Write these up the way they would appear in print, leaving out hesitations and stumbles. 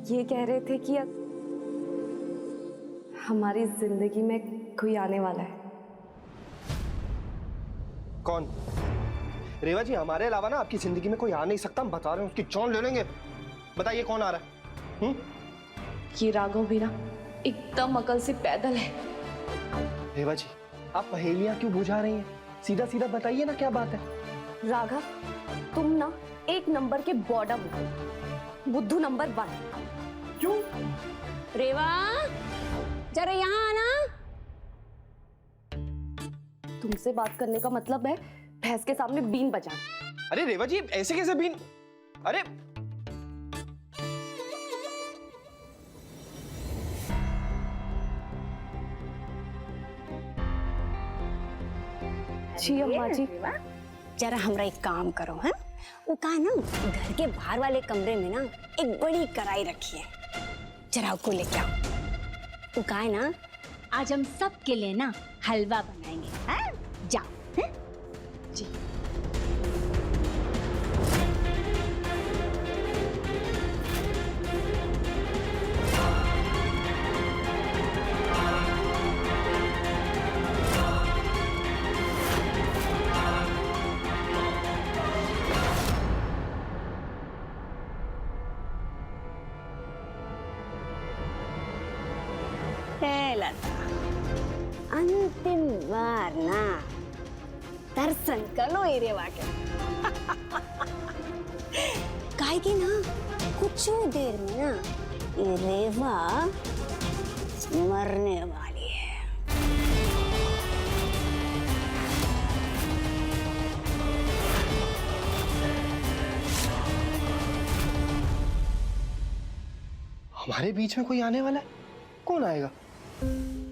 ये कह रहे थे कि हमारी जिंदगी में कोई आने वाला है। कौन? रेवा जी, हमारे अलावा ना आपकी जिंदगी में कोई आ नहीं सकता, हम बता रहे हैं, उसकी जान ले लेंगे। बताइए कौन आ रहा है? ये राघव भी ना एकदम अकल से पैदल है। रेवा जी, आप पहेलियां क्यों बुझा रही हैं? सीधा सीधा बताइए ना, क्या बात है? राघव, तुम ना एक नंबर के बॉडम हो, बुद्धू नंबर 1। क्यों? रेवा, जरा यहाँ आना। तुमसे बात करने का मतलब है भैंस के सामने बीन बजाना। अरे रेवा जी, ऐसे कैसे बीन? अरे जी अम्मा जी। जरा हमरा एक काम करो, है वो कहा ना, घर के बाहर वाले कमरे में ना एक बड़ी कढ़ाई रखी है, जरा उसको लेके आओ। वो कहा है ना, आज हम सब के लिए ना हलवा बनाएंगे, हैं? जाओ। हैं? जी। लता, अंतिम बार ना दर्शन करो रेवा के। काहे की ना कुछ देर में ना ये रेवा मरने वाली है। हमारे बीच में कोई आने वाला है? कौन आएगा?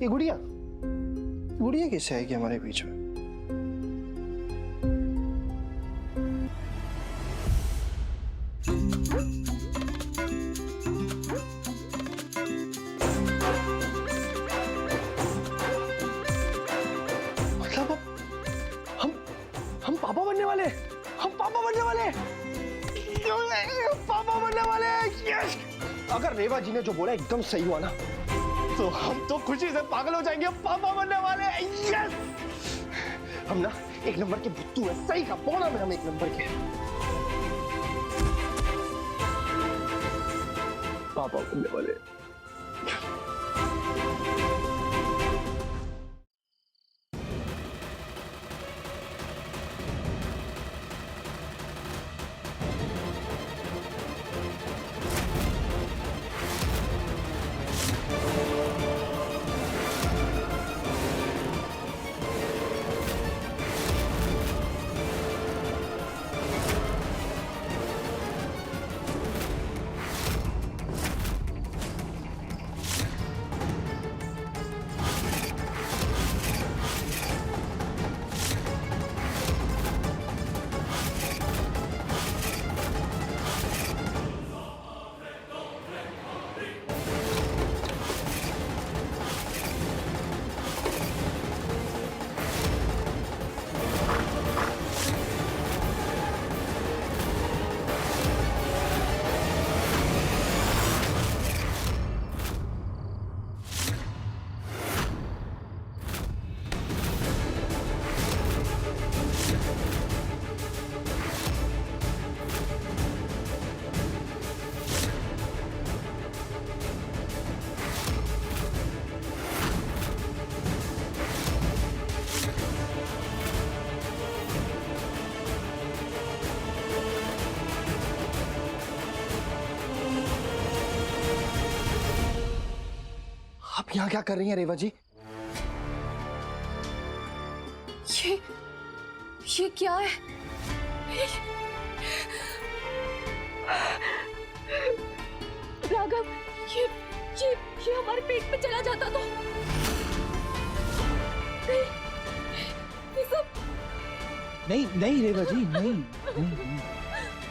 ये गुड़िया? गुड़िया कैसे आएगी हमारे बीच में? मतलब हम पापा बनने वाले हैं। हम पापा बनने वाले हैं। पापा बनने वाले हैं। यस! अगर रेवा जी ने जो बोला एकदम सही हुआ ना, तो हम तो खुशी से पागल हो जाएंगे। पापा बनने वाले हैं। यस! हम ना एक नंबर के बुद्धू हैं। सही का बोला में हम एक नंबर के पापा बनने वाले हैं। आप यहाँ क्या कर रही हैं रेवा जी? ये क्या है? राघव, ये हमारे पेट में चला जाता तो नहीं, ये सब नहीं नहीं रेवा जी, नहीं, नहीं, नहीं,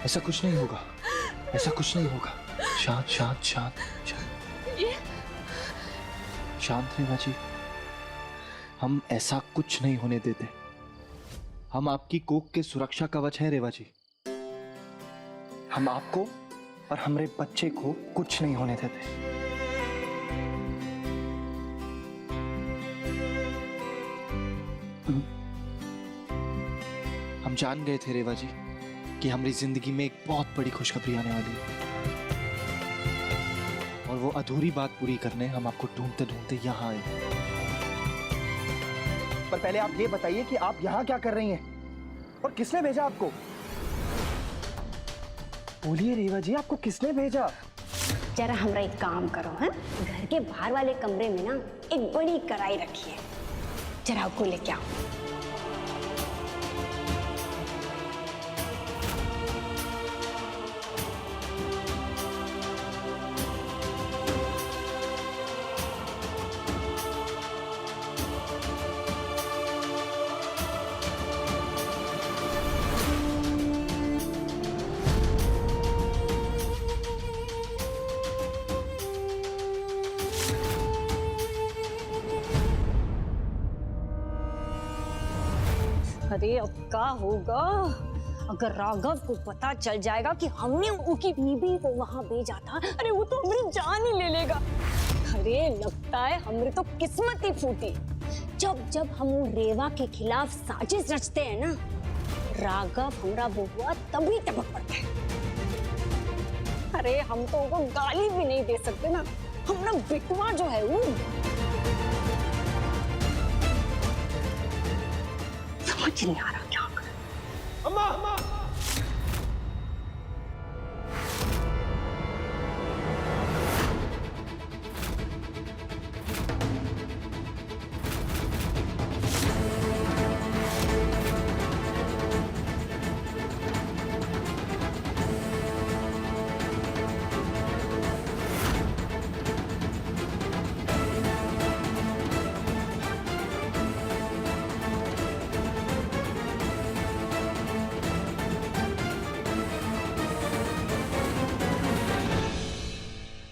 ऐसा कुछ नहीं होगा, ऐसा कुछ नहीं होगा। शांत शांत शांत शांत, ये शांत रेवा जी, हम ऐसा कुछ नहीं होने देते। हम आपकी कोख के सुरक्षा कवच हैं रेवा जी। हम आपको और हमारे बच्चे को कुछ नहीं होने देते। हम जान गए थे रेवा जी कि हमारी जिंदगी में एक बहुत बड़ी खुशखबरी आने वाली है, और वो अधूरी बात पूरी करने हम आपको ढूंढते ढूंढते यहाँ आए। पर पहले आप ये बताइए कि आप यहाँ क्या कर रही हैं और किसने भेजा आपको? बोलिए रेवा जी, आपको किसने भेजा? जरा हमरा एक काम करो, हैं? घर के बाहर वाले कमरे में ना एक बड़ी कढ़ाई रखी है, जरा उसको लेके आओ। अरे अब क्या होगा अगर राघव को पता चल जाएगा कि हमने उनकी बीबी को वहां भेजा था? अरे वो तो हमारी जान ही ले लेगा। अरे लगता है हमारी तो किस्मत ही फूटी। जब जब हम रेवा के खिलाफ साजिश रचते हैं ना, राघव हमारा बहुआ तभी टपक पड़ता है। अरे हम तो उनको गाली भी नहीं दे सकते ना, हमारा बिटवा जो है वो समझ नहीं आ रहा क्या करें। अम्मा, अम्मा!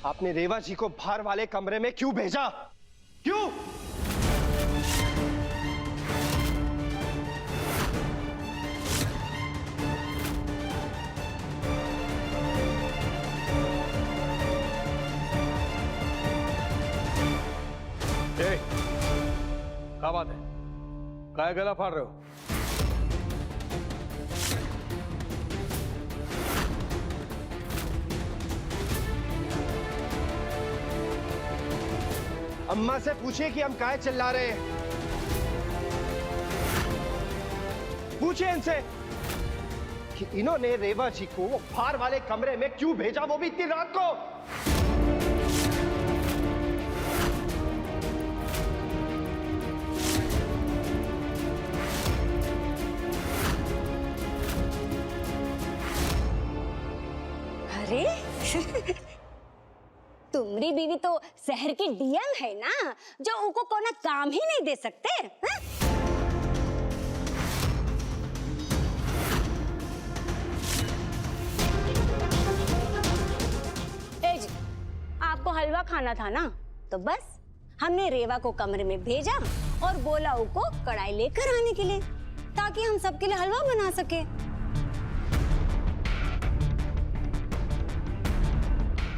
आपने रेवा जी को बाहर वाले कमरे में क्यों भेजा? क्यों? क्या बात है? काय गला फाड़ रहे हो? अम्मा से पूछिए कि हम काहे चिल्ला रहे हैं। पूछिए इनसे कि इन्होंने रेवा जी को बाहर वाले कमरे में क्यों भेजा, वो भी इतनी रात को। अरे तुम्हारी बीवी तो शहर की डीएम है ना, जो उनको कोना काम ही नहीं दे सकते हैं? ए जी, आपको हलवा खाना था ना, तो बस हमने रेवा को कमरे में भेजा और बोला उनको कढ़ाई लेकर आने के लिए, ताकि हम सबके लिए हलवा बना सके।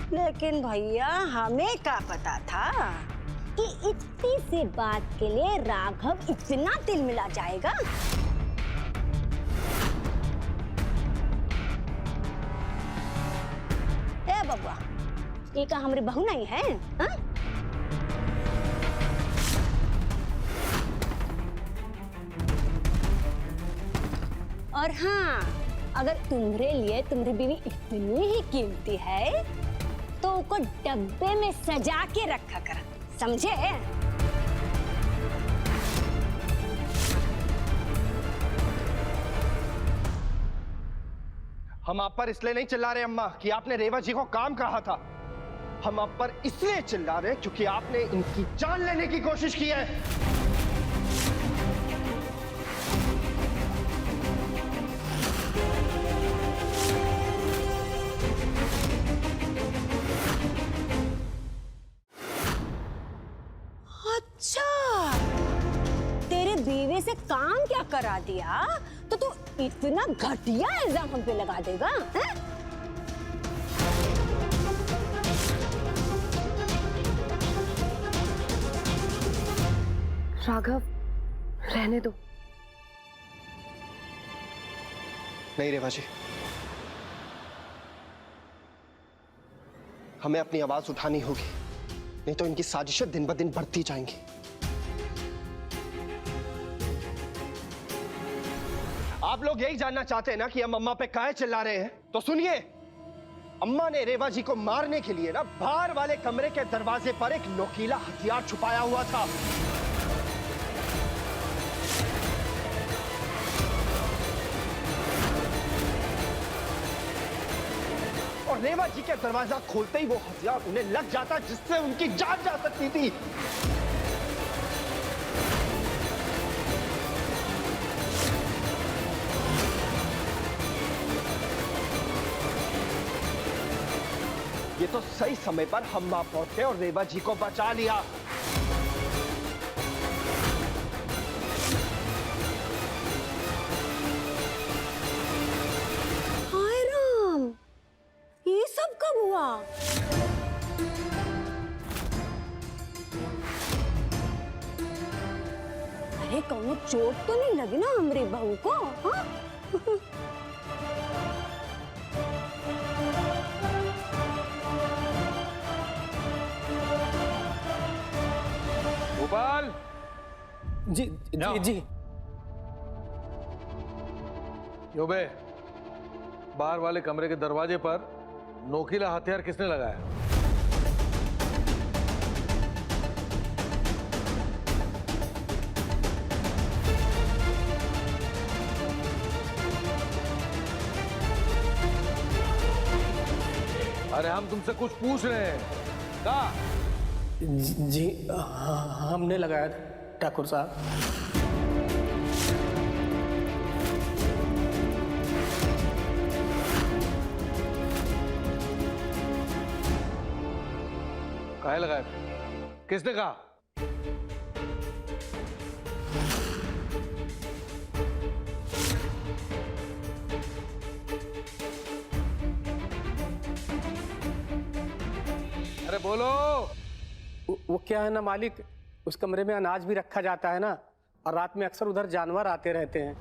लेकिन भैया हमें क्या पता था कि इतनी सी बात के लिए राघव इतना दिल मिला जाएगा। ए बबुआ, ये क्या हमारी बहू नहीं है? हा? और हाँ, अगर तुम्हारे लिए तुम्हारी बीवी इतनी ही कीमती है तो उसको डब्बे में सजा के रखा कर, समझे? हम आप पर इसलिए नहीं चिल्ला रहे अम्मा कि आपने रेवा जी को काम कहा था। हम आप पर इसलिए चिल्ला रहे क्योंकि आपने इनकी जान लेने की कोशिश की है। अच्छा, तेरे बीवी से काम क्या करा दिया तो तू इतना घटिया इल्जाम हम पे लगा देगा? हैं? राघव, रहने दो। नहीं रेवा जी, हमें अपनी आवाज उठानी होगी, नहीं तो इनकी साजिशें दिन ब दिन बढ़ती जाएंगी। आप लोग यही जानना चाहते हैं ना कि हम अम्मा पे काहे चिल्ला रहे हैं? तो सुनिए, अम्मा ने रेवा जी को मारने के लिए ना बाहर वाले कमरे के दरवाजे पर एक नोकीला हथियार छुपाया हुआ था। और रेवा जी के दरवाजा खोलते ही वो हथियार उन्हें लग जाता, जिससे उनकी जान जा सकती थी। ये तो सही समय पर हम वहां पहुंचे और रेवा जी को बचा लिया। हाय राम, ये सब कब हुआ? अरे कौनो चोट तो नहीं लगी ना हमारी बहू को? हाँ? गोपाल, जी जाओ। जी जी। योबे, बाहर वाले कमरे के दरवाजे पर नोकीला हथियार किसने लगाया? अरे हम तुमसे कुछ पूछ रहे हैं। कहा? जी हाँ, हमने लगाया था ठाकुर साहब। काहे लगाया? किसने कहा? अरे बोलो। वो क्या है ना मालिक, उस कमरे में अनाज भी रखा जाता है ना, और रात में अक्सर उधर जानवर आते रहते हैं,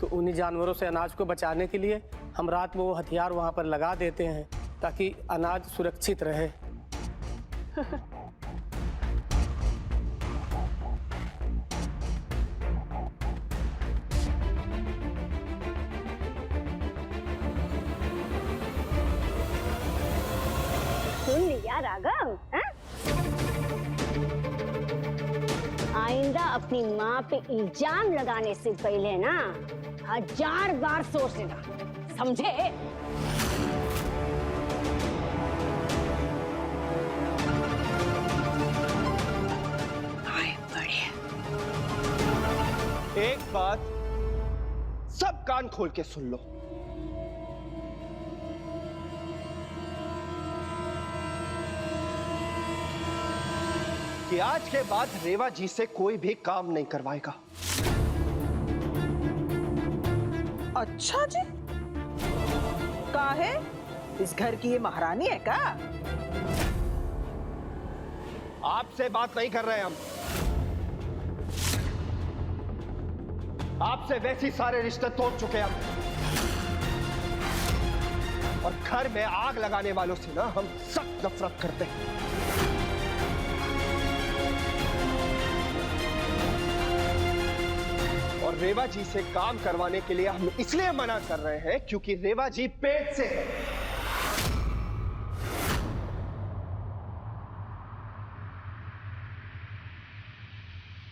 तो उन्हीं जानवरों से अनाज को बचाने के लिए हम रात में वो हथियार वहाँ पर लगा देते हैं ताकि अनाज सुरक्षित रहे। सुन लिया राघव? हाँ? आइंदा अपनी माँ पे इल्जाम लगाने से पहले ना 1000 बार सोच लेना, समझे? एक बात सब कान खोल के सुन लो, कि आज के बाद रेवा जी से कोई भी काम नहीं करवाएगा। अच्छा जी, काहे? इस घर की ये महारानी है का? आपसे बात नहीं कर रहे हम, आपसे वैसी सारे रिश्ते तोड़ चुके हम, और घर में आग लगाने वालों से ना हम सख्त नफरत करते हैं। और रेवा जी से काम करवाने के लिए हम इसलिए मना कर रहे हैं क्योंकि रेवा जी पेट से है।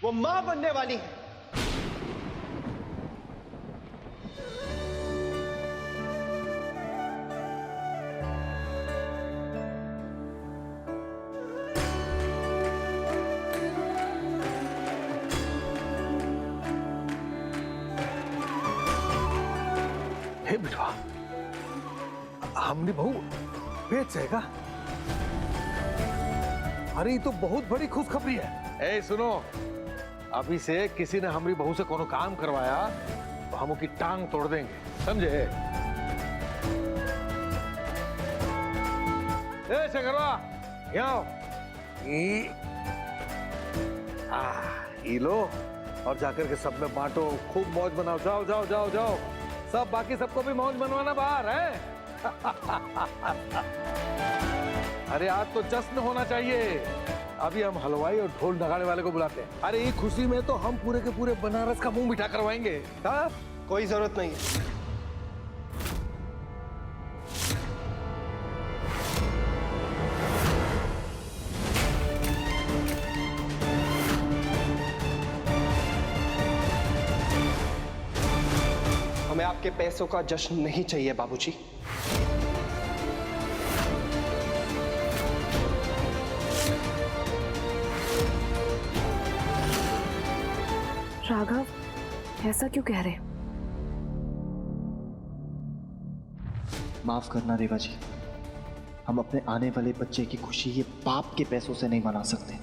वो मां बनने वाली है। हे बिटवा, हमने बहू पेट से है का? अरे ये तो बहुत बड़ी खुशखबरी है। ए सुनो, अभी से किसी ने हमारी बहू से कोनो काम करवाया तो हम उसकी टांग तोड़ देंगे, समझे? ए शंकरवा, यहाँ आओ। ई लो और जाकर के सब में बांटो, खूब मौज बनाओ। जाओ जाओ जाओ जाओ, सब बाकी सबको भी मौज बनवाना बाहर है। अरे आज तो जश्न होना चाहिए। अभी हम हलवाई और ढोल नगाड़े वाले को बुलाते हैं। अरे ये खुशी में तो हम पूरे के पूरे बनारस का मुंह मीठा करवाएंगे। हाँ? कोई जरूरत नहीं है। हमें आपके पैसों का जश्न नहीं चाहिए बाबूजी। राघव ऐसा क्यों कह रहे? माफ करना रेवा जी, हम अपने आने वाले बच्चे की खुशी ये बाप के पैसों से नहीं मना सकते,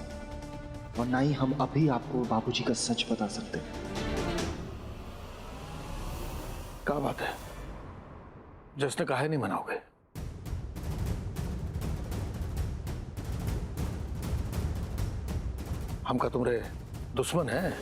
और ना ही हम अभी आपको बाबूजी का सच बता सकते। क्या बात है, जश्न काहे नहीं मनाओगे? हम का तुम्हारे दुश्मन है?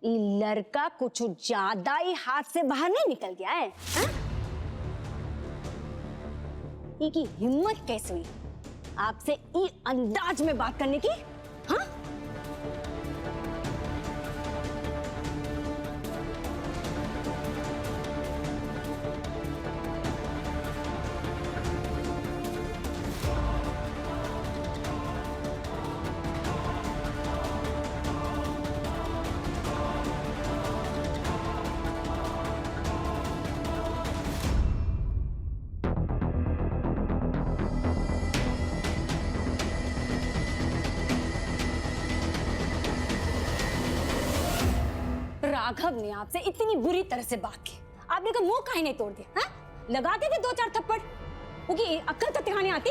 ये लड़का कुछ ज्यादा ही हाथ से बाहर नहीं निकल गया है, हाँ? की हिम्मत कैसे हुई आपसे ई अंदाज में बात करने की? हाँ? राघव ने आपसे इतनी बुरी तरह से बात की, आपने का मुंह काहे नहीं तोड़ दिया? हाँ? लगा के थे 2-4 थप्पड़, क्योंकि अक्ल तक दिखाने आती।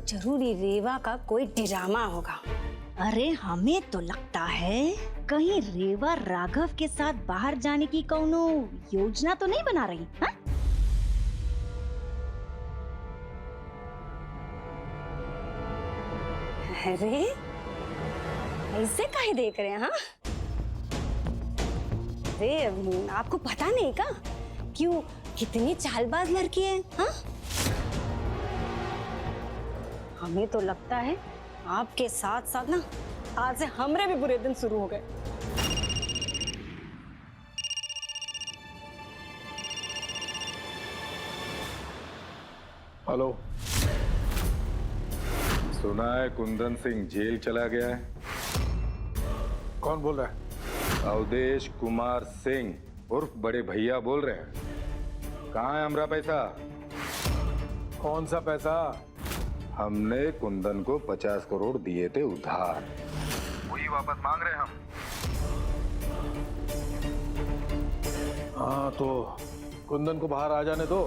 जरूरी रेवा का कोई ड्रामा होगा। अरे हमें तो लगता है कहीं रेवा राघव के साथ बाहर जाने की कौनो योजना तो नहीं बना रही? हाँ? अरे ऐसे काहे देख रहे हैं? हाँ? अरे आपको पता नहीं का क्यों कितनी चालबाज लड़की है? हाँ? हमें तो लगता है आपके साथ साथ ना आज से हमरे भी बुरे दिन शुरू हो गए। हेलो, सुना है कुंदन सिंह जेल चला गया है। कौन बोल रहा है? अवधेश कुमार सिंह उर्फ बड़े भैया बोल रहे हैं। कहाँ है हमारा पैसा? कौन सा पैसा? हमने कुंदन को 50 करोड़ दिए थे उधार, वही वापस मांग रहे हैं हम। हाँ तो कुंदन को बाहर आ जाने दो,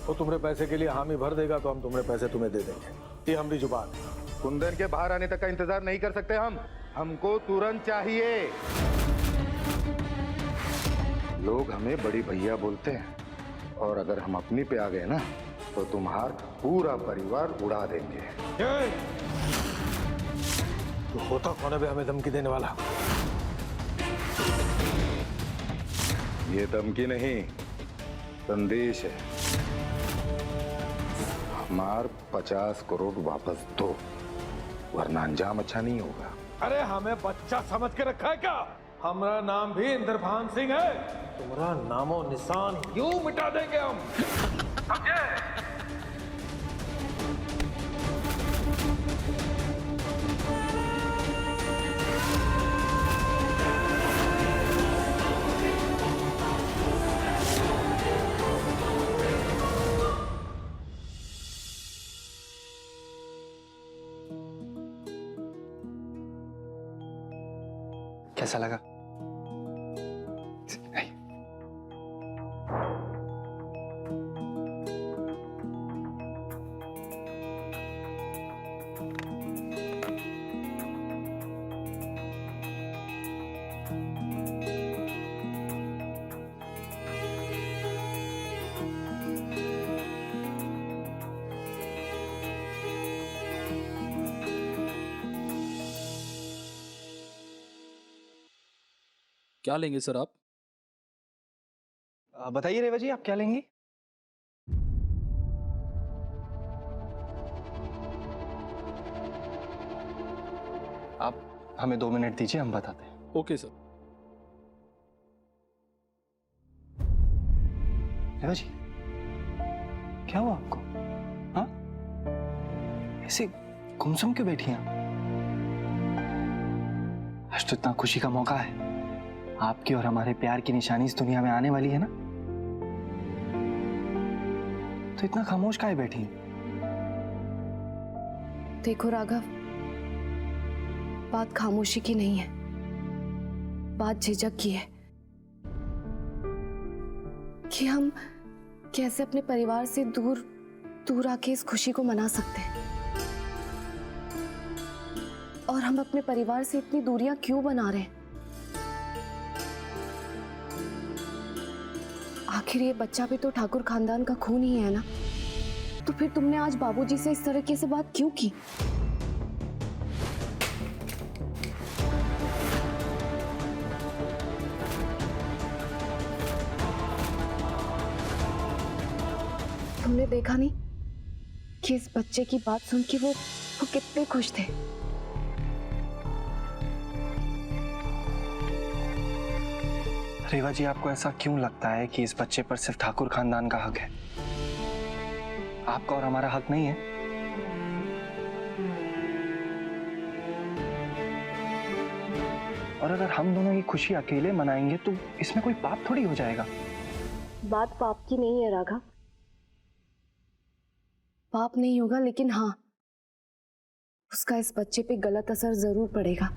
वो तुम्हारे पैसे के लिए हामी भर देगा तो हम तुम्हारे पैसे तुम्हें दे देंगे। ये हमारी जुबान है। कुंदन के बाहर आने तक का इंतजार नहीं कर सकते हम, हमको तुरंत चाहिए। लोग हमें बड़ी भैया बोलते हैं, और अगर हम अपनी पे आ गए ना तो तुम्हारा पूरा परिवार उड़ा देंगे। तो होता कौन है बे हमें धमकी देने वाला? ये धमकी नहीं, संदेश है। हमार 50 करोड़ वापस दो, वरना अंजाम अच्छा नहीं होगा। अरे हमें बच्चा समझ के रखा है क्या? हमारा नाम भी इंद्रभान सिंह है, तुम्हारा नामो निशान यूं मिटा देंगे हम, समझे? कैसा लगा? क्या लेंगे सर आप? बताइए रेवा जी, आप क्या लेंगी? आप हमें 2 मिनट दीजिए, हम बताते हैं। Okay sir. रेवा जी, क्या हुआ आपको? हाँ, ऐसे गुमसुम क्यों बैठी हैं आप? आज तो इतना खुशी का मौका है, आपकी और हमारे प्यार की निशानी इस दुनिया में आने वाली है ना, तो इतना खामोश काहे बैठी हैं? देखो राघव, बात खामोशी की नहीं है, बात झिझक की है कि हम कैसे अपने परिवार से दूर दूर आके इस खुशी को मना सकते हैं, और हम अपने परिवार से इतनी दूरियां क्यों बना रहे हैं। आखिर ये बच्चा भी तो ठाकुर खानदान का खून ही है ना, तो फिर तुमने आज बाबूजी से इस तरीके से बात क्यों की? तुमने देखा नहीं कि इस बच्चे की बात सुन के वो कितने खुश थे। रेवा जी, आपको ऐसा क्यों लगता है कि इस बच्चे पर सिर्फ ठाकुर खानदान का हक है, आपका और हमारा हक नहीं है? और अगर हम दोनों ये खुशी अकेले मनाएंगे तो इसमें कोई पाप थोड़ी हो जाएगा। बात पाप की नहीं है राघव, पाप नहीं होगा, लेकिन हाँ, उसका इस बच्चे पे गलत असर जरूर पड़ेगा,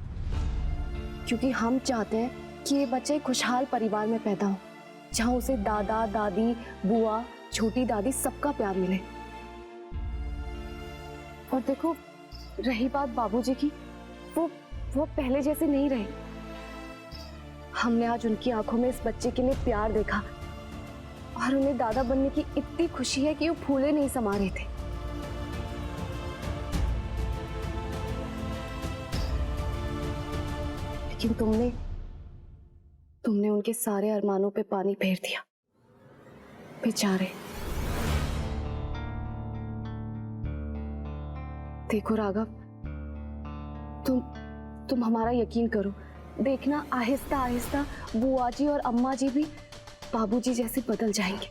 क्योंकि हम चाहते हैं कि ये बच्चा एक खुशहाल परिवार में पैदा हो, जहां उसे दादा दादी बुआ छोटी दादी सबका प्यार मिले। और देखो, रही बात बाबूजी की, वो पहले जैसे नहीं रहे। हमने आज उनकी आंखों में इस बच्चे के लिए प्यार देखा, और उन्हें दादा बनने की इतनी खुशी है कि वो फूले नहीं समा रहे थे। लेकिन तुमने उनके सारे अरमानों पे पानी फेर दिया, बेचारे। देखो राघव, तुम हमारा यकीन करो, देखना आहिस्ता आहिस्ता बुआ जी और अम्मा जी भी बाबूजी जैसे बदल जाएंगे।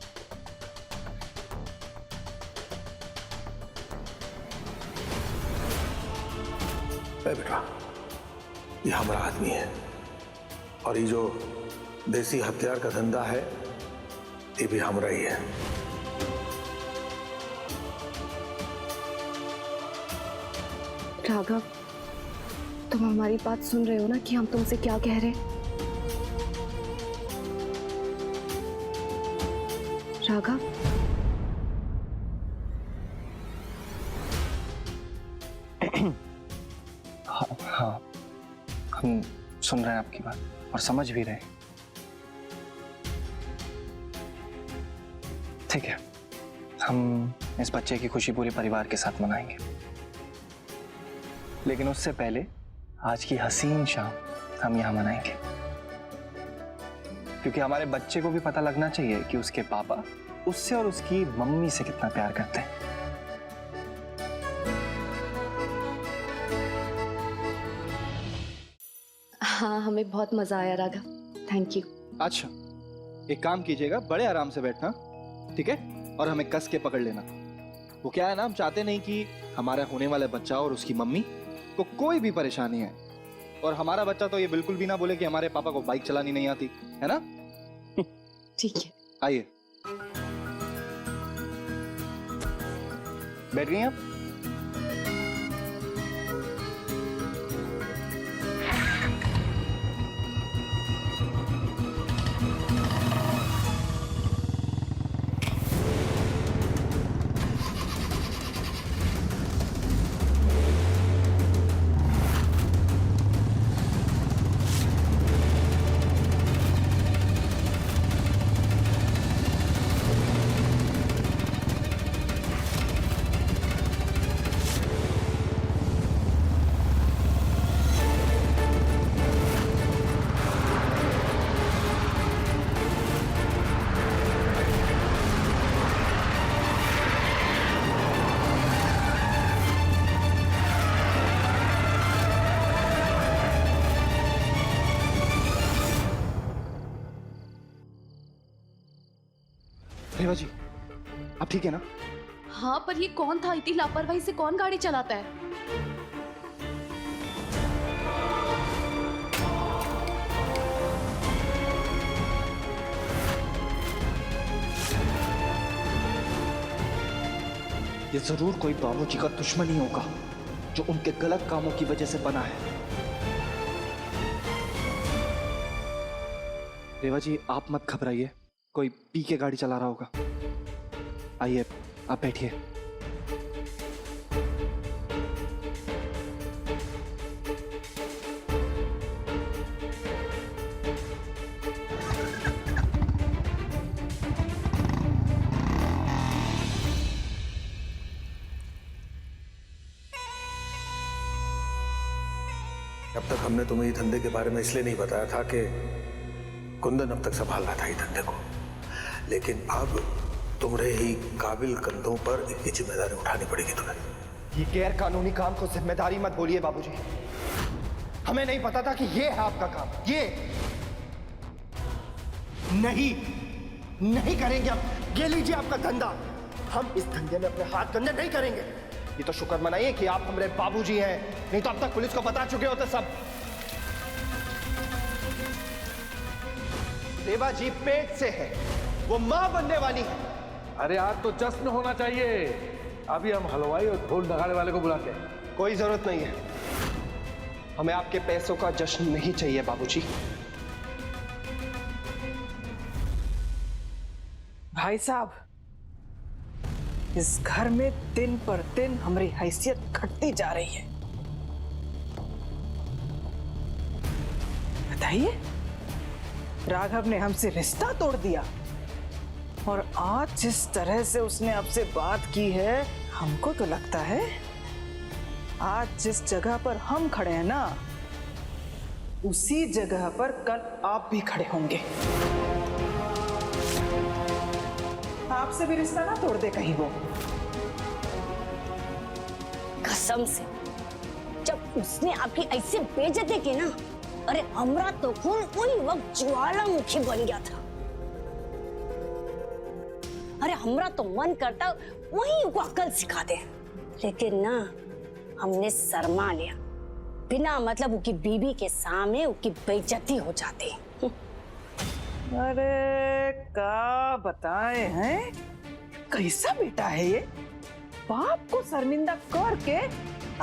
बेटा, ये हमारा आदमी है, और ये जो देसी हथियार का धंधा है ये भी हमारा ही है। राघव, तुम हमारी बात सुन रहे हो ना कि हम तुमसे क्या कह रहे हैं? राघव, हाँ, हम सुन रहे हैं आपकी बात और समझ भी रहे हैं। ठीक है, हम इस बच्चे की खुशी पूरे परिवार के साथ मनाएंगे, लेकिन उससे पहले आज की हसीन शाम हम यहाँ मनाएंगे, क्योंकि हमारे बच्चे को भी पता लगना चाहिए कि उसके पापा उससे और उसकी मम्मी से कितना प्यार करते हैं। हाँ, हमें बहुत मजा आया राघव, थैंक यू। अच्छा, एक काम कीजिएगा, बड़े आराम से बैठना, ठीक है, और हमें कस के पकड़ लेना। वो क्या है ना, हम चाहते नहीं कि हमारा होने वाला बच्चा और उसकी मम्मी को कोई भी परेशानी है, और हमारा बच्चा तो ये बिल्कुल भी ना बोले कि हमारे पापा को बाइक चलानी नहीं आती है ना। ठीक है, आइए, बैठ गई आप? रेवा जी, आप ठीक है ना? हाँ, पर ये कौन था? इतनी लापरवाही से कौन गाड़ी चलाता है? ये जरूर कोई बाबूजी का दुश्मन ही होगा जो उनके गलत कामों की वजह से बना है। रेवा जी, आप मत घबराइए, कोई पी के गाड़ी चला रहा होगा। आइए, आप बैठिए। अब तक हमने तुम्हें ये धंधे के बारे में इसलिए नहीं बताया था कि कुंदन अब तक संभाल रहा था ये धंधे को, लेकिन अब तुम्हारे ही काबिल कंधों पर इनकी जिम्मेदारी उठानी पड़ेगी तुम्हें। ये गैर कानूनी काम को जिम्मेदारी मत बोलिए बाबूजी। हमें नहीं पता था कि ये है आपका काम। ये नहीं करेंगे अब। ये लीजिए आपका धंधा। हम इस धंधे में अपने हाथ गंदे नहीं करेंगे। ये तो शुक्र मनाइए कि आप हमारे बाबूजी हैं, नहीं तो अब तक पुलिस को बता चुके होते सब। रेवा जी पेट से है, वो मां बनने वाली है। अरे आज तो जश्न होना चाहिए। अभी हम हलवाई और ढोल नगाड़े वाले को बुलाते हैं। कोई जरूरत नहीं है, हमें आपके पैसों का जश्न नहीं चाहिए बाबूजी। भाई साहब, इस घर में दिन पर दिन हमारी हैसियत घटती जा रही है। बताइए, राघव ने हमसे रिश्ता तोड़ दिया और आज जिस तरह से उसने आपसे बात की है, हमको तो लगता है आज जिस जगह पर हम खड़े हैं ना, उसी जगह पर कल आप भी खड़े होंगे। आपसे भी रिश्ता ना तोड़ दे कहीं वो। कसम से जब उसने आपकी ऐसे बेइज्जती की ना, अरे हमरा तो खून उन वक्त ज्वालामुखी बन गया था। अरे हमरा तो मन करता वही उनको अकल सिखा दे, लेकिन ना हमने शर्मा लिया। बिना मतलब उनकी बीबी के सामने उनकी बेइज्जती हो जाती। अरे क्या बताए हैं, कैसा बेटा है ये। बाप को शर्मिंदा करके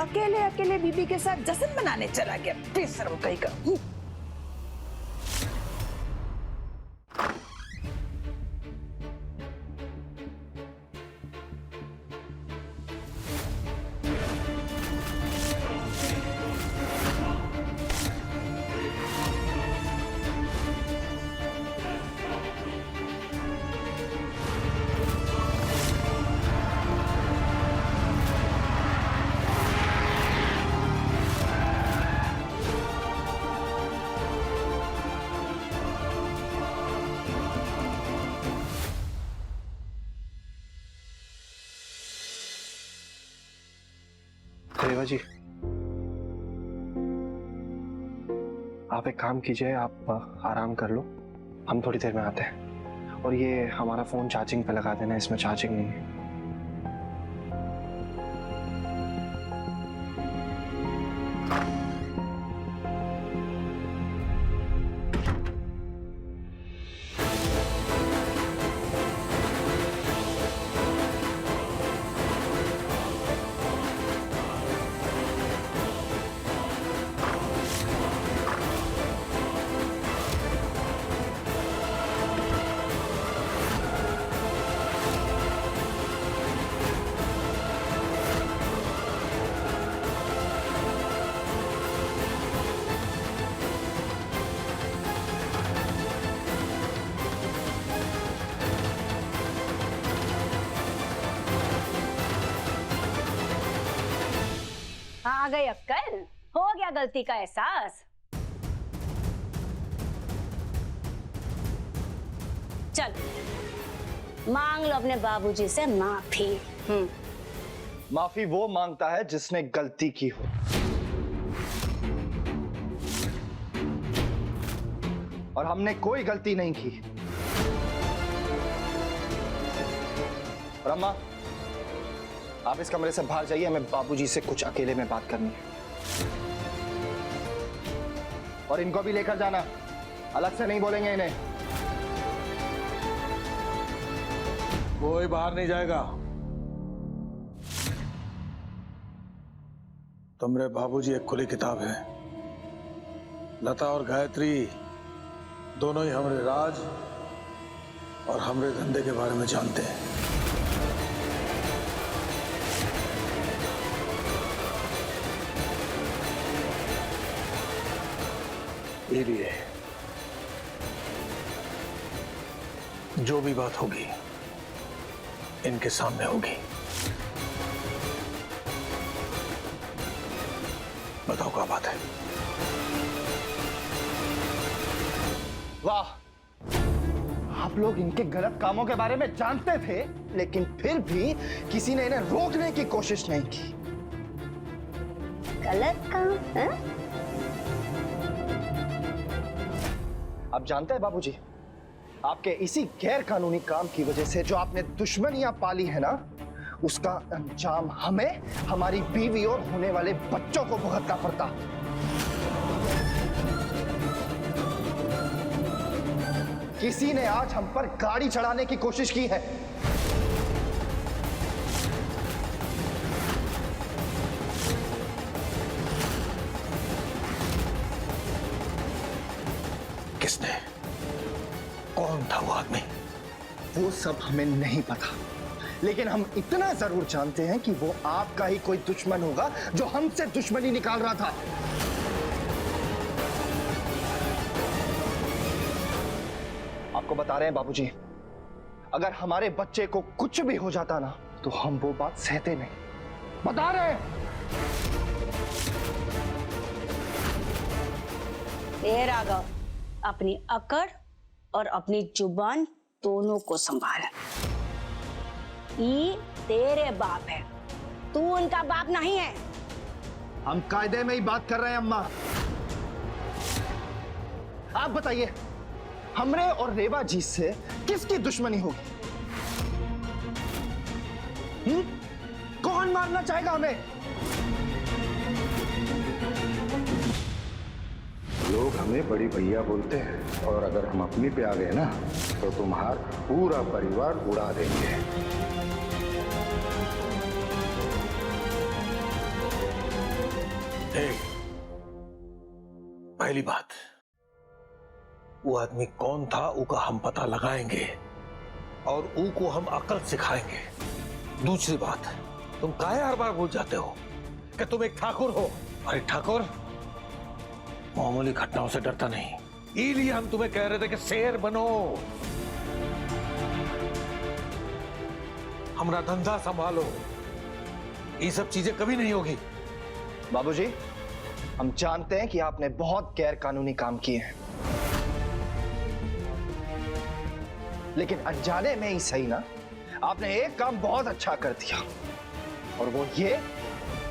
अकेले अकेले बीबी के साथ जश्न मनाने चला गया। बेशर्म कहीं का। रेवा जी, आप एक काम कीजिए, आप आराम कर लो, हम थोड़ी देर में आते हैं। और ये हमारा फोन चार्जिंग पे लगा देना, इसमें चार्जिंग नहीं है। आ गई अक्कल, हो गया गलती का एहसास। चल मांग लो अपने बाबूजी से माफी। माफी वो मांगता है जिसने गलती की हो। और हमने कोई गलती नहीं की। और अम्मा, आप इस कमरे से बाहर जाइए, हमें बाबूजी से कुछ अकेले में बात करनी है। और इनको भी लेकर जाना, अलग से नहीं बोलेंगे इन्हें। कोई बाहर नहीं जाएगा। तुमरे बाबूजी एक खुली किताब है। लता और गायत्री दोनों ही हमरे राज और हमरे धंधे के बारे में जानते हैं। ये लिए जो भी बात होगी इनके सामने होगी। बताओ क्या बात है? वाह, आप लोग इनके गलत कामों के बारे में जानते थे, लेकिन फिर भी किसी ने इन्हें रोकने की कोशिश नहीं की। गलत काम है? आप जानते हैं बाबूजी, आपके इसी गैर कानूनी काम की वजह से जो आपने दुश्मनियां पाली है ना, उसका अंजाम हमें, हमारी बीवी और होने वाले बच्चों को भुगतना पड़ता। किसी ने आज हम पर गाड़ी चढ़ाने की कोशिश की है। किसने? कौन था वो आदमी? वो सब हमें नहीं पता, लेकिन हम इतना जरूर जानते हैं कि वो आपका ही कोई दुश्मन होगा जो हमसे दुश्मनी निकाल रहा था। आपको बता रहे हैं बाबूजी, अगर हमारे बच्चे को कुछ भी हो जाता ना, तो हम वो बात सहते नहीं। बता रहे हैं। ए राघव, अपनी अकड़ और अपनी जुबान दोनों को संभाल। ये तेरे बाप है, तू उनका बाप नहीं है। हम कायदे में ही बात कर रहे हैं अम्मा। आप बताइए, हमरे और रेवा जी से किसकी दुश्मनी होगी? कौन मारना चाहेगा हमें? लोग हमें बड़ी भैया बोलते हैं, और अगर हम अपनी पे आ गए ना, तो तुम्हारा पूरा परिवार उड़ा देंगे। पहली बात, वो आदमी कौन था उसका हम पता लगाएंगे और ऊ को हम अकल सिखाएंगे। दूसरी बात, तुम काहे हर बार भूल जाते हो कि तुम एक ठाकुर हो, और एक ठाकुर मामूली घटनाओं से डरता नहीं। इसलिए हम तुम्हें कह रहे थे कि शेर बनो, हमारा धंधा संभालो। ये सब चीजें कभी नहीं होगी। बाबूजी, हम जानते हैं कि आपने बहुत गैर कानूनी काम किए हैं, लेकिन अनजाने में ही सही ना, आपने एक काम बहुत अच्छा कर दिया, और वो ये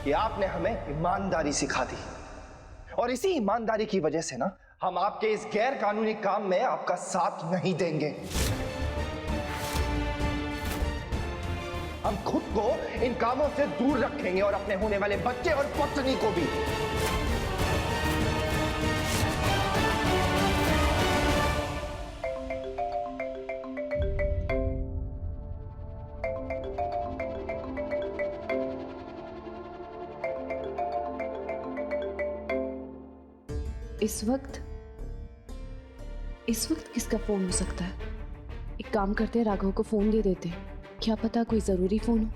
कि आपने हमें ईमानदारी सिखा दी। और इसी ईमानदारी की वजह से ना, हम आपके इस गैर कानूनी काम में आपका साथ नहीं देंगे। हम खुद को इन कामों से दूर रखेंगे और अपने होने वाले बच्चे और पत्नी को भी। इस वक्त किसका फोन हो सकता है? एक काम करते हैं, राघव को फोन दे देते हैं, क्या पता कोई जरूरी फोन हो।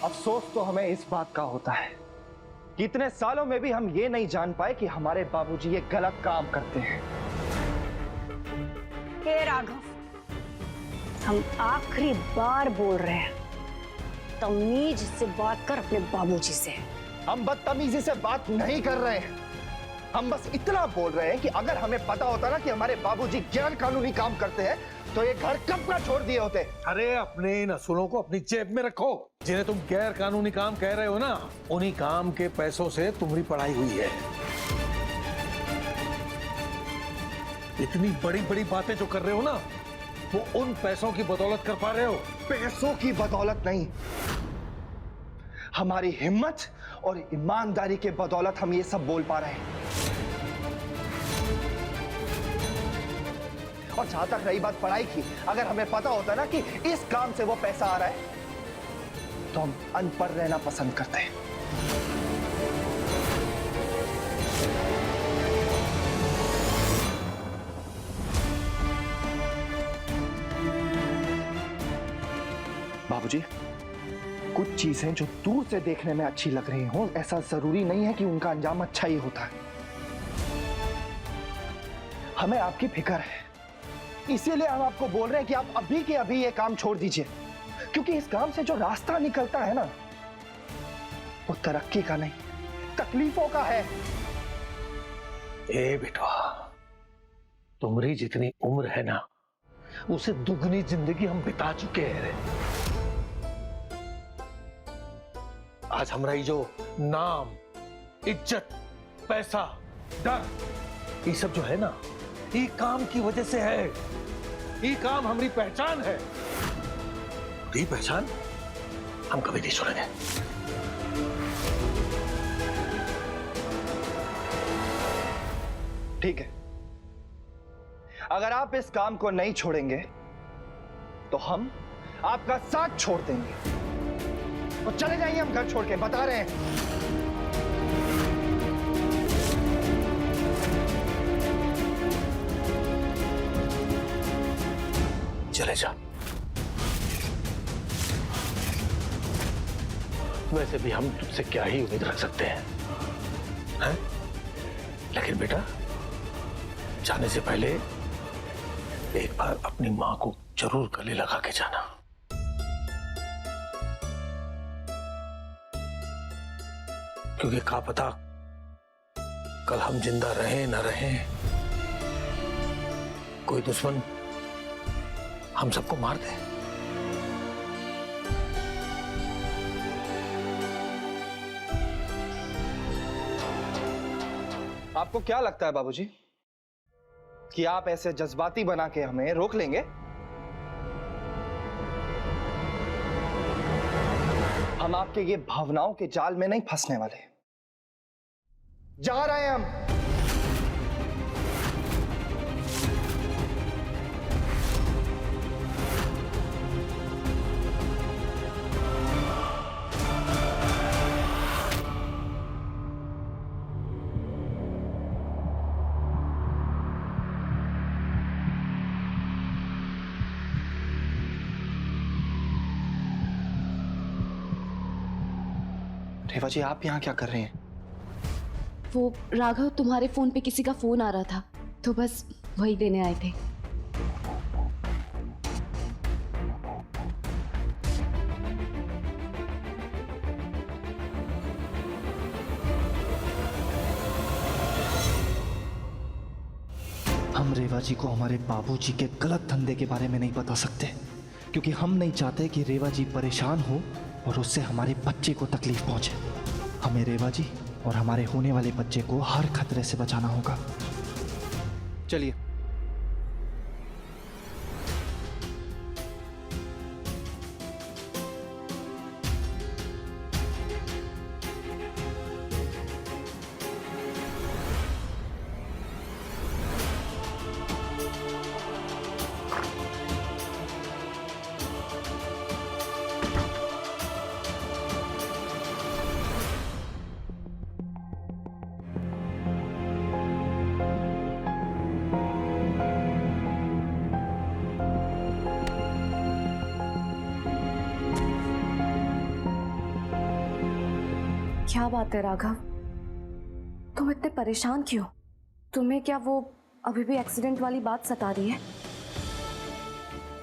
अफसोस तो हमें इस बात का होता है कि इतने सालों में भी हम ये नहीं जान पाए कि हमारे बाबूजी ये गलत काम करते हैं। हे राघव, हम आखिरी बार बोल रहे हैं, तमीज से बात कर अपने बाबूजी से। हम बदतमीजी से बात नहीं कर रहे हैं, हम बस इतना बोल रहे हैं कि अगर हमें पता होता ना कि हमारे बाबूजी गैर कानूनी काम करते हैं, तो ये घर कब का छोड़ दिए होते। अरे अपने इन असूलों को अपनी जेब में रखो। जिन्हें तुम गैर कानूनी काम कह रहे हो ना, उन्हीं काम के पैसों से तुम्हारी पढ़ाई हुई है। इतनी बड़ी बड़ी बातें जो कर रहे हो ना, वो उन पैसों की बदौलत कर पा रहे हो। पैसों की बदौलत नहीं, हमारी हिम्मत और ईमानदारी के बदौलत हम ये सब बोल पा रहे हैं। और जहां तक रही बात पढ़ाई की, अगर हमें पता होता ना कि इस काम से वो पैसा आ रहा है, तो हम अनपढ़ रहना पसंद करते हैं। बाबूजी, कुछ चीजें जो दूर से देखने में अच्छी लग रही हों, ऐसा जरूरी नहीं है कि उनका अंजाम अच्छा ही होता है। हमें आपकी फिक्र है, इसीलिए हम आपको बोल रहे हैं कि आप अभी के अभी ये काम छोड़ दीजिए, क्योंकि इस काम से जो रास्ता निकलता है ना, वो तरक्की का नहीं, तकलीफों का है। ए बेटा, तुम्हारी जितनी उम्र है ना, उसे दुगनी जिंदगी हम बिता चुके हैं। आज हमारा ये जो नाम, इज्जत, पैसा, डर, ये सब जो है ना, ये काम की वजह से है। ये काम हमारी पहचान है। ये पहचान हम कभी नहीं छोड़ेंगे। ठीक है, अगर आप इस काम को नहीं छोड़ेंगे तो हम आपका साथ छोड़ देंगे और चले जाएंगे हम घर छोड़ के, बता रहे हैं। चले जा। वैसे भी हम तुझसे क्या ही उम्मीद रख सकते हैं? लेकिन बेटा, जाने से पहले एक बार अपनी मां को जरूर गले लगा के जाना। क्योंकि क्या पता कल हम जिंदा रहें न रहें, कोई दुश्मन हम सबको मार दे। आपको क्या लगता है बाबूजी कि आप ऐसे जज्बाती बना के हमें रोक लेंगे? हम आपके ये भावनाओं के जाल में नहीं फंसने वाले। जा रहे हैं हम। रेवा जी, आप यहाँ क्या कर रहे हैं? वो राघव, तुम्हारे फोन पे किसी का फोन आ रहा था, तो बस वही देने आए थे। हम रेवा जी को हमारे बाबूजी के गलत धंधे के बारे में नहीं बता सकते, क्योंकि हम नहीं चाहते कि रेवा जी परेशान हो और उससे हमारे बच्चे को तकलीफ पहुंचे। हमें रेवा जी और हमारे होने वाले बच्चे को हर खतरे से बचाना होगा। चलिए। क्या बात है राघव, तुम इतने परेशान क्यों? तुम्हें क्या वो अभी भी एक्सीडेंट वाली बात सता रही है?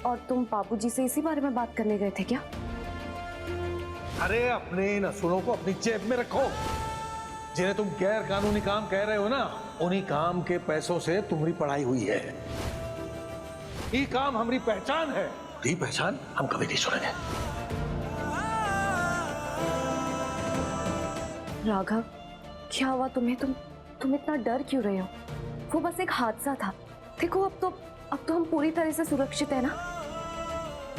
और तुम बाबूजी से इसी बारे में बात करने गए थे क्या? अरे अपने नसूलों को अपनी जेब में रखो। जिन्हें तुम गैर कानूनी काम कह रहे हो ना, उन्हीं काम के पैसों से तुम्हारी पढ़ाई हुई है। ये काम हमारी पहचान है। ये पहचान हम कभी नहीं छोड़ेंगे। राघव, क्या हुआ तुम्हें? तुम इतना डर क्यों रहे हो? वो बस एक हादसा था, देखो अब तो हम पूरी तरह से सुरक्षित है ना,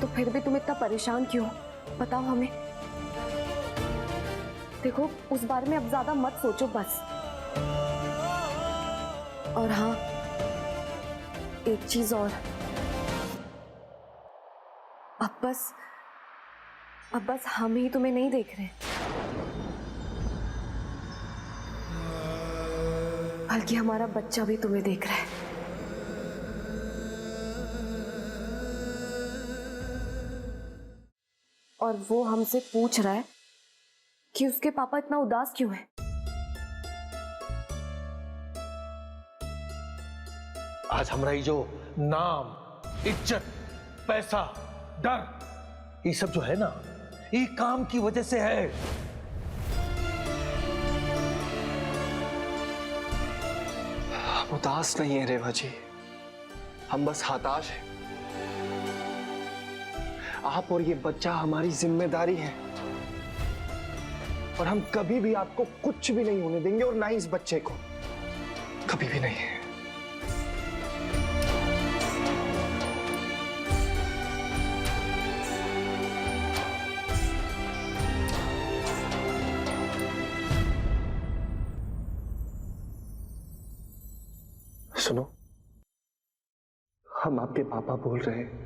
तो फिर भी तुम इतना परेशान क्यों, बताओ हमें। देखो उस बारे में अब ज्यादा मत सोचो बस। और हाँ, एक चीज और, अब बस हम ही तुम्हें नहीं देख रहे, बल्कि हमारा बच्चा भी तुम्हें देख रहा है। और वो हमसे पूछ रहा है कि उसके पापा इतना उदास क्यों है। आज हमारा ये जो नाम, इज्जत, पैसा, डर, ये सब जो है ना, ये काम की वजह से है। हम उदास नहीं है रेवा जी, हम बस हताश हैं। आप और ये बच्चा हमारी जिम्मेदारी है, और हम कभी भी आपको कुछ भी नहीं होने देंगे, और ना ही इस बच्चे को, कभी भी नहीं। सुनो, हम आपके पापा बोल रहे हैं।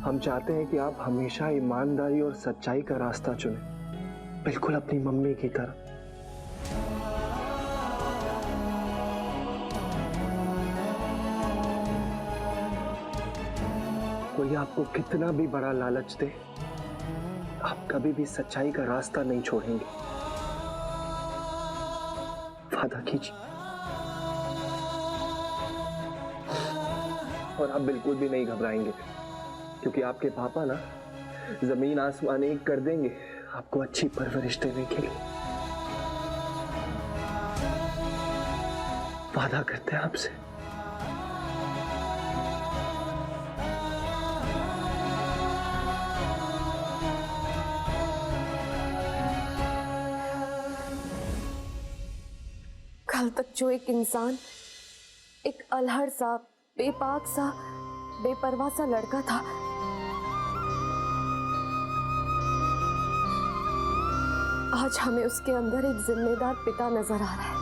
हम चाहते हैं कि आप हमेशा ईमानदारी और सच्चाई का रास्ता चुनें, बिल्कुल अपनी मम्मी की तरह। कोई आपको कितना भी बड़ा लालच दे, आप कभी भी सच्चाई का रास्ता नहीं छोड़ेंगे। वादा कीजिए। और आप बिल्कुल भी नहीं घबराएंगे, क्योंकि आपके पापा ना जमीन आसमान एक कर देंगे आपको अच्छी परवरिश देने के लिए। वादा करते हैं आपसे। कल तक जो एक इंसान, एक अल्हड़ सा, बेपाक सा, बेपरवाह सा लड़का था, आज हमें उसके अंदर एक जिम्मेदार पिता नजर आ रहा है।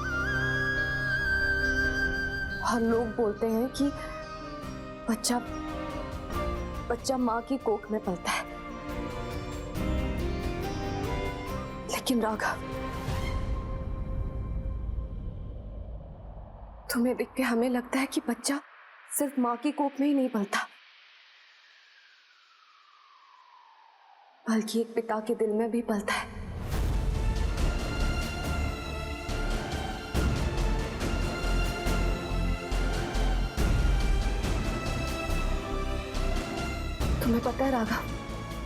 और लोग बोलते हैं कि बच्चा माँ की कोख में पलता है, लेकिन राघव, तुम्हें देख के हमें लगता है कि बच्चा सिर्फ माँ की कोख में ही नहीं पलता, बल्कि एक पिता के दिल में भी पलता है। तुम्हें पता है राघव,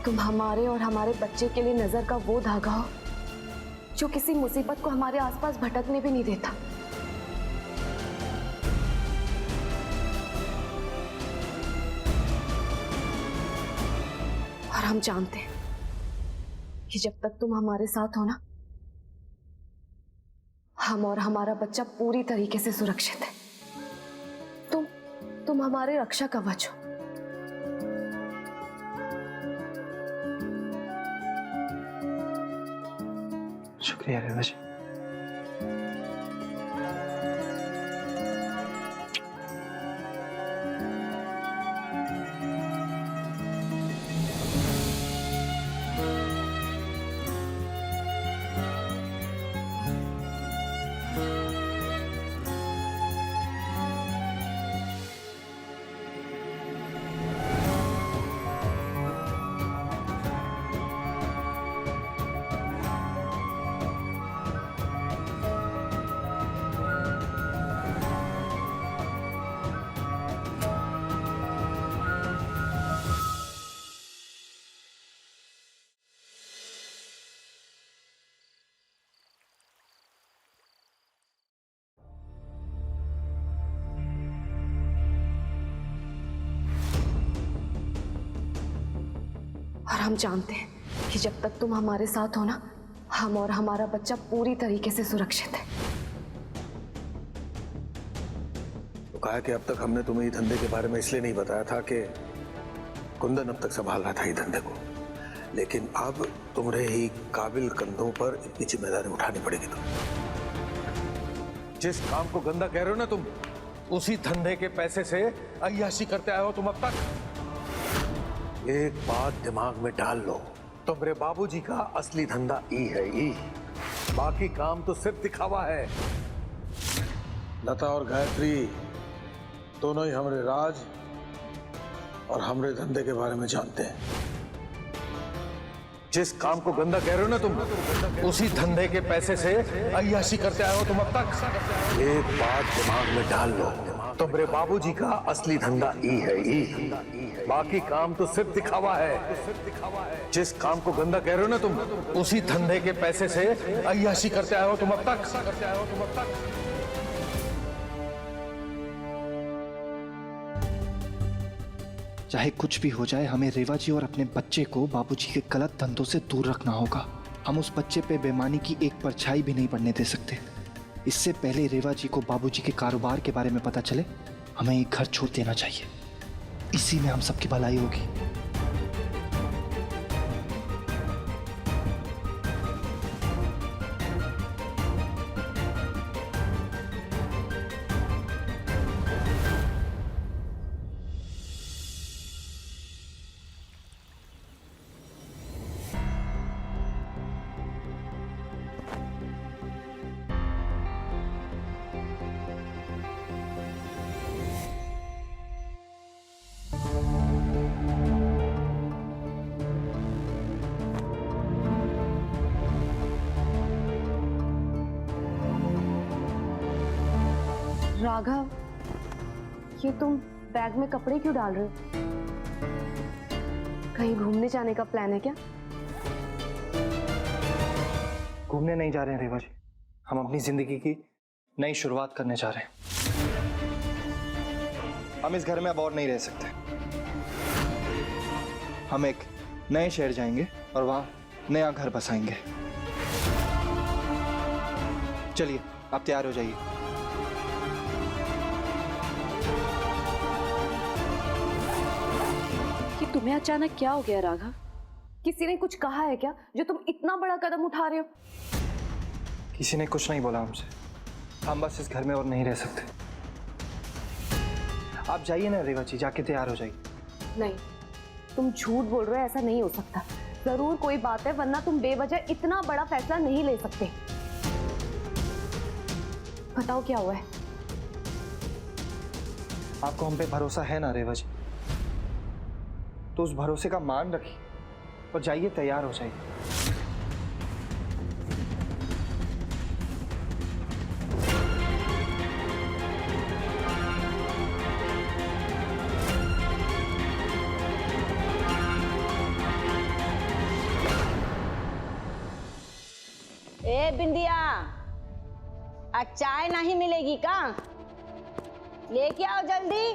तुम हमारे और हमारे बच्चे के लिए नजर का वो धागा हो जो किसी मुसीबत को हमारे आसपास भटकने भी नहीं देता। और हम जानते हैं कि जब तक तुम हमारे साथ हो ना, हम और हमारा बच्चा पूरी तरीके से सुरक्षित है। तुम हमारे रक्षा कवच हो। शुक्रिया रेवा जी। और हम जानते हैं कि जब तक तुम हमारे साथ हो ना, हम और हमारा बच्चा पूरी तरीके से सुरक्षित है। तो कहा कि अब तक हमने तुम्हें ये धंधे के बारे में इसलिए नहीं बताया था कि कुंदन अब तक संभाल रहा था ये धंधे को, लेकिन अब तुम्हें ही काबिल कंधों पर इतनी जिम्मेदारी उठानी पड़ेगी। जिस काम को गंदा कह रहे हो ना तुम, उसी धंधे के पैसे से अय्याशी करते आए हो तुम अब तक। एक बात दिमाग में डाल लो, तुम्हारे बाबूजी का असली धंधा ई है ई, बाकी काम तो सिर्फ दिखावा है। लता और गायत्री दोनों ही हमरे राज और हमरे धंधे के बारे में जानते हैं। जिस काम को गंदा कह रहे हो ना तुम, उसी धंधे के पैसे से अय्याशी करते आए हो तुम अब तक। एक बात दिमाग में डाल लो, तुम्हारे बाबूजी का असली धंधा ई है ई, बाकी काम तो सिर्फ दिखावा है। जिस काम को गंदा कह रहे हो ना तुम, उसी धंधे के पैसे से अय्याशी करते आए हो तुम अब तक। चाहे कुछ भी हो जाए, हमें रेवा जी और अपने बच्चे को बाबूजी के गलत धंधों से दूर रखना होगा। हम उस बच्चे पे बेईमानी की एक परछाई भी नहीं पड़ने दे सकते। इससे पहले रेवा जी को बाबूजी के कारोबार के बारे में पता चले, हमें ये घर छोड़ देना चाहिए। इसी में हम सबकी भलाई होगी। राघव, ये तुम बैग में कपड़े क्यों डाल रहे हो? कहीं घूमने जाने का प्लान है क्या? घूमने नहीं जा रहे हैं रेवा जी, हम अपनी जिंदगी की नई शुरुआत करने जा रहे हैं। हम इस घर में अब और नहीं रह सकते। हम एक नए शहर जाएंगे और वहां नया घर बसाएंगे। चलिए, आप तैयार हो जाइए। तुम्हें अचानक क्या हो गया राघव? किसी ने कुछ कहा है क्या जो तुम इतना बड़ा कदम उठा रहे हो? किसी ने कुछ नहीं बोला हमसे, हम बस इस घर में और नहीं रह सकते। आप जाइए ना रेवा जी, जाके तैयार हो जाइए। नहीं, तुम झूठ बोल रहे हो, ऐसा नहीं हो सकता। जरूर कोई बात है, वरना तुम बेवजह इतना बड़ा फैसला नहीं ले सकते। बताओ क्या हुआ है? आपको हम पे भरोसा है ना रेवा जी, तो उस भरोसे का मान रखिए और जाइए, तैयार हो जाइए। ए बिंदिया, आज चाय नहीं मिलेगी का? लेके आओ जल्दी।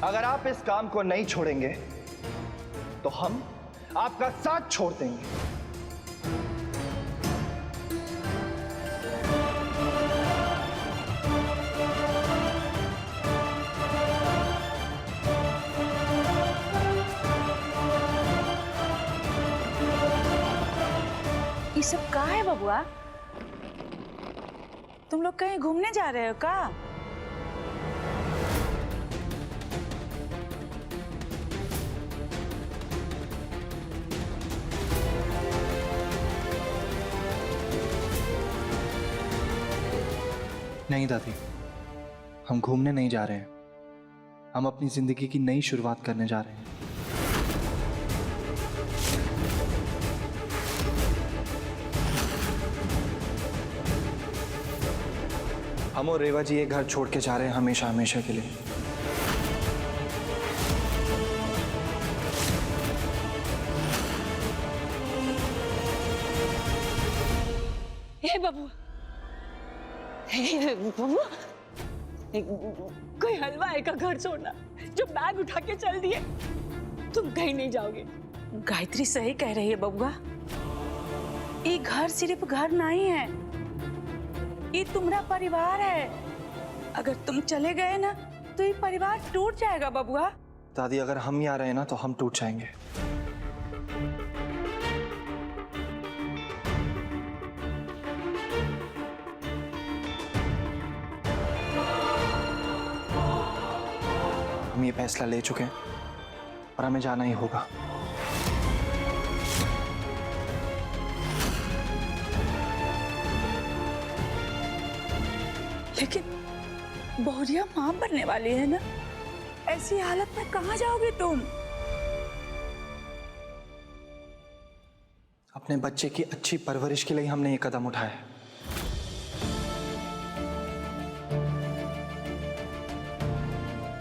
अगर आप इस काम को नहीं छोड़ेंगे तो हम आपका साथ छोड़ देंगे। ये सब कहाँ है बबुआ? तुम लोग कहीं घूमने जा रहे हो का? नहीं दादी, हम घूमने नहीं जा रहे हैं। हम अपनी जिंदगी की नई शुरुआत करने जा रहे हैं। हम और रेवा जी ये घर छोड़ के जा रहे हैं हमेशा हमेशा के लिए। हे बबुआ, हे बबुआ, कोई हलवाई का घर छोड़ना जो बैग उठा के चल दिए। तुम कहीं नहीं जाओगे। गायत्री सही कह रही है बबुआ, ये घर सिर्फ घर नहीं है, ये तुम्हारा परिवार है। अगर तुम चले गए ना तो ये परिवार टूट जाएगा बबुआ। दादी अगर हम यहाँ रहे ना तो हम टूट जाएंगे। हम ये फैसला ले चुके हैं और हमें जाना ही होगा। लेकिन बहुरिया मां बनने वाली है ना, ऐसी हालत में कहाँ जाओगे तुम? अपने बच्चे की अच्छी परवरिश के लिए हमने ये कदम उठाया है।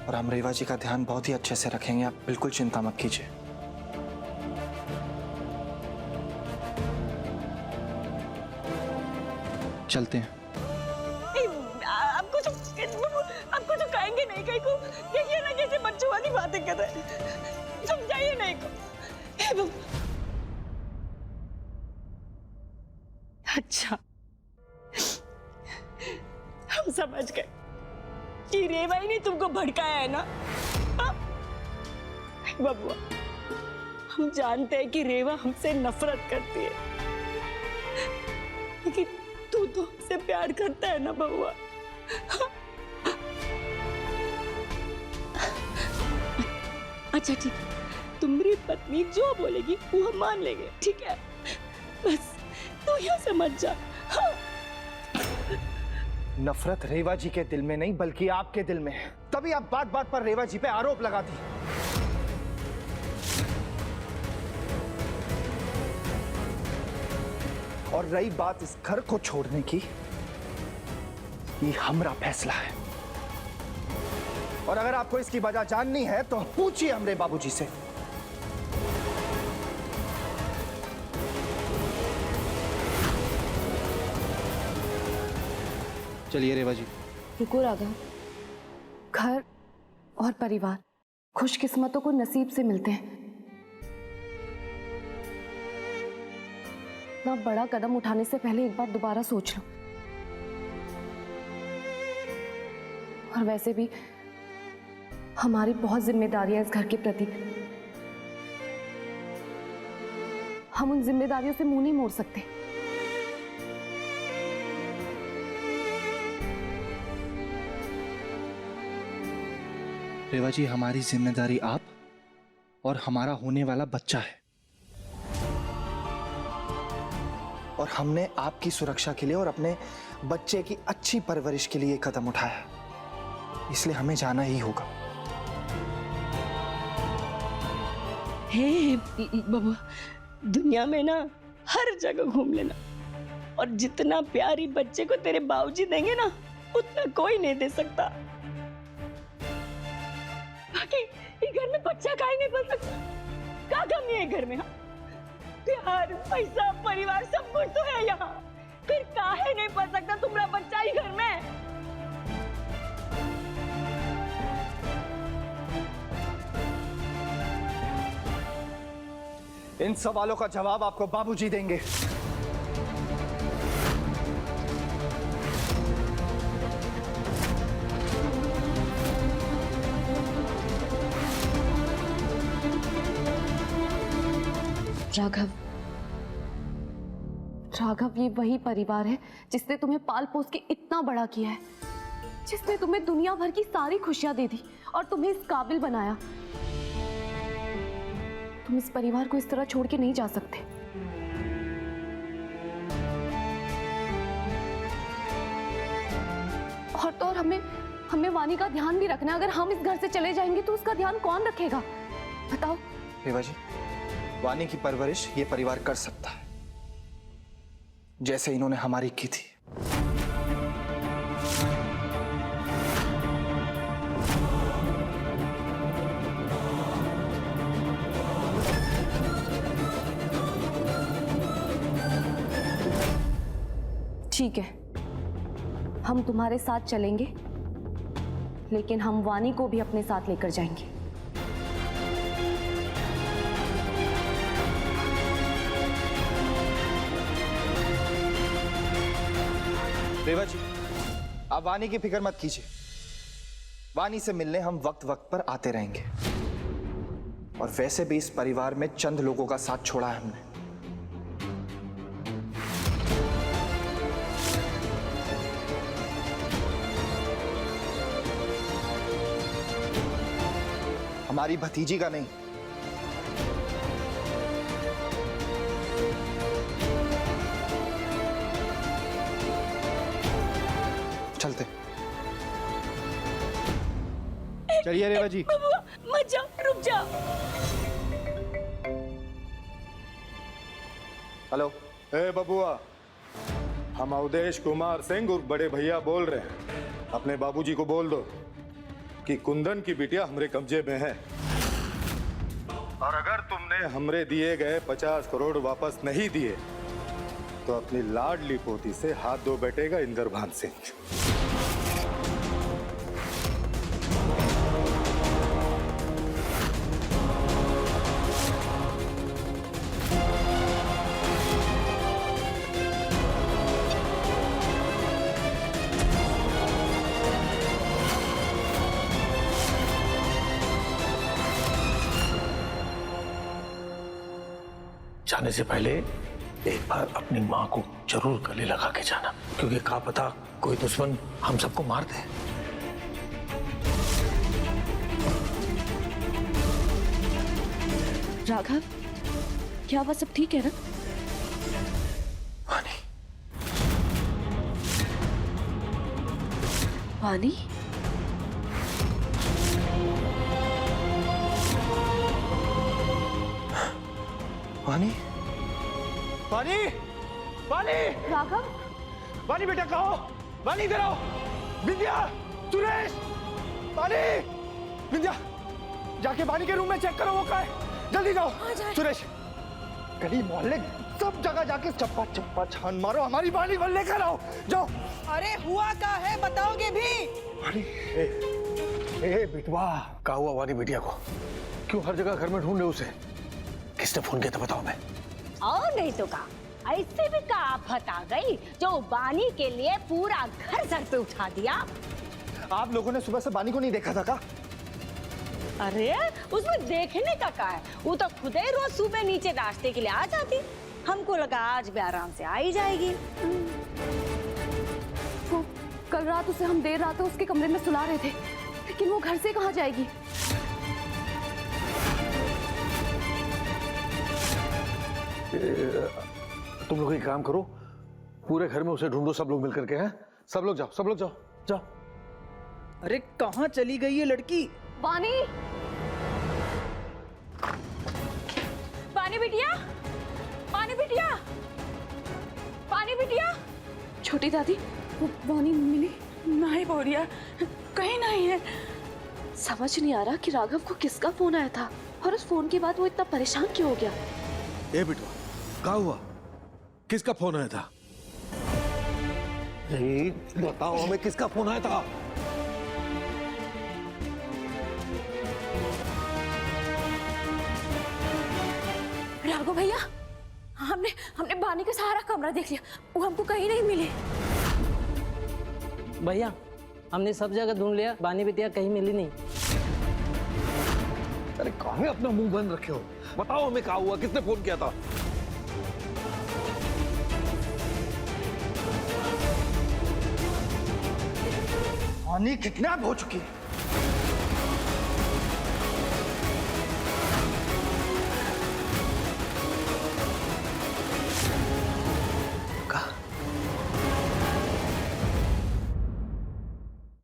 और हम रेवा जी का ध्यान बहुत ही अच्छे से रखेंगे, आप बिल्कुल चिंता मत कीजिए। चलते हैं। आपको तो कहेंगे नहीं कहीं को। देखिए ना कैसे बच्चों वाली बातें कर रहे हैं। समझाइए नहीं को। हे बबुआ। अच्छा, हम समझ गए कि रेवा ही ने तुमको भड़काया है ना। बबुआ, हम जानते हैं कि रेवा हमसे नफरत करती है, लेकिन तू तो हमसे प्यार करता है ना बबुआ। अच्छा ठीक, तुम्हारी पत्नी जो बोलेगी वो हम मान लेंगे, ठीक है? बस तू यह समझ जा। हाँ। नफरत रेवा जी के दिल में नहीं बल्कि आपके दिल में है, तभी आप बात बात पर रेवा जी पे आरोप लगाती। और रही बात इस घर को छोड़ने की, ये हमारा फैसला है। और अगर आपको इसकी वजह जाननी है तो पूछिए हमरे बाबूजी से। चलिए रेवा जी। रुको राघव, घर और परिवार खुशकिस्मतों को नसीब से मिलते हैं। इतना बड़ा कदम उठाने से पहले एक बार दोबारा सोच लो। और वैसे भी हमारी बहुत जिम्मेदारियां इस घर के प्रति। हम उन जिम्मेदारियों से मुंह नहीं मोड़ सकते। रेवा जी, हमारी जिम्मेदारी आप और हमारा होने वाला बच्चा है। और हमने आपकी सुरक्षा के लिए और अपने बच्चे की अच्छी परवरिश के लिए कदम उठाया, इसलिए हमें जाना ही होगा। हे बबुआ, दुनिया में ना हर जगह घूम लेना, और जितना प्यारी बच्चे को तेरे बाबूजी देंगे ना उतना कोई नहीं दे सकता। बाकी ये घर में बच्चा काहे नहीं पल सकता? क्या कमी है घर में? हाँ, प्यार, पैसा, परिवार सब कुछ तो है यहाँ, फिर काहे नहीं पल सकता तुम्हारा बच्चा ही घर में? इन सवालों का जवाब आपको बाबूजी देंगे। राघव, राघव, ये वही परिवार है जिसने तुम्हें पाल पोस के इतना बड़ा किया है, जिसने तुम्हें दुनिया भर की सारी खुशियां दे दी और तुम्हें इस काबिल बनाया। तुम इस परिवार को इस तरह छोड़ के नहीं जा सकते। और तो और हमें वानी का ध्यान भी रखना है। अगर हम इस घर से चले जाएंगे तो उसका ध्यान कौन रखेगा? बताओ। रेवा जी, वानी की परवरिश ये परिवार कर सकता है, जैसे इन्होंने हमारी की थी। ठीक है, हम तुम्हारे साथ चलेंगे, लेकिन हम वानी को भी अपने साथ लेकर जाएंगे। रेवा जी, आप वानी की फिक्र मत कीजिए। वानी से मिलने हम वक्त वक्त पर आते रहेंगे। और वैसे भी इस परिवार में चंद लोगों का साथ छोड़ा है हमने। हमारी भतीजी का नहीं। चलते। चलिए रेवा जी। बबुआ मत जाओ, रुक जाओ। हेलो। ए बबुआ, हम अवधेश कुमार सिंह और बड़े भैया बोल रहे हैं। अपने बाबूजी को बोल दो कि कुंदन की बिटिया हमरे कब्जे में है, और अगर तुमने हमरे दिए गए 50 करोड़ वापस नहीं दिए तो अपनी लाडली पोती से हाथ धो बैठेगा इंद्रभान सिंह। जाने से पहले एक बार अपनी माँ को जरूर गले लगा के जाना, क्योंकि क्या पता कोई दुश्मन हम सबको मार दे। राघव, क्या वह सब ठीक है ना? वानी, वानी? वानी? वानी? वानी? राघव? वानी बेटा कहो, वानी इधर आओ। विद्या, सुरेश, वानी, विद्या, जाके वानी के रूम में चेक करो वो कहाँ है। जल्दी जाओ। सुरेश, गली मोहल्ले सब जगह जाके चप्पा चप्पा छान मारो, हमारी वानी को लेकर आओ। जाओ। अरे हुआ क्या है बताओगे भी? वानी, ए बिटवा, क्या हुआ वानी बिटिया को? क्यों हर जगह घर में ढूंढ रहे उसे? किसने फोन किया था बताओ। मैं और नहीं तो का, ऐसे भी का आफत आ गई जो बानी के लिए पूरा घर सर पे उठा दिया। आप लोगों ने सुबह से वानी को नहीं देखा था का? अरे उसमें देखने का क्या है, वो तो खुद ही रोज सुबह नीचे नाश्ते के लिए आ जाती। हमको लगा आज भी आराम से आ ही जाएगी। वो कल रात उसे हम देर रात उसके कमरे में सुला रहे थे, लेकिन वो घर से कहाँ जाएगी? तुम लोग एक काम करो, पूरे घर में उसे ढूंढो, सब लोग मिलकर के। हैं सब लोग जाओ, सब लोग जाओ, जाओ। अरे कहाँ चली गई ये लड़की? वानी? पानी बिटिया, पानी बिटिया, पानी बिटिया। छोटी दादी, वो वानी मिली? नहीं बोरिया, कहीं नहीं है। समझ नहीं आ रहा कि राघव को किसका फोन आया था, और उस फोन के बाद वो इतना परेशान क्यों हो गया। ए बिटवा, क्या हुआ? किसका फोन आया था? बताओ हमें, किसका फोन आया था? राघव भैया, हमने बानी का सारा कमरा देख लिया, वो हमको कहीं नहीं मिले। भैया हमने सब जगह ढूंढ लिया, बानी बिटिया कहीं मिली नहीं। अरे कहाँ अपना मुंह बंद रखे हो? बताओ हमें क्या हुआ, किसने फोन किया था? वानी किडनैप हो चुकी है।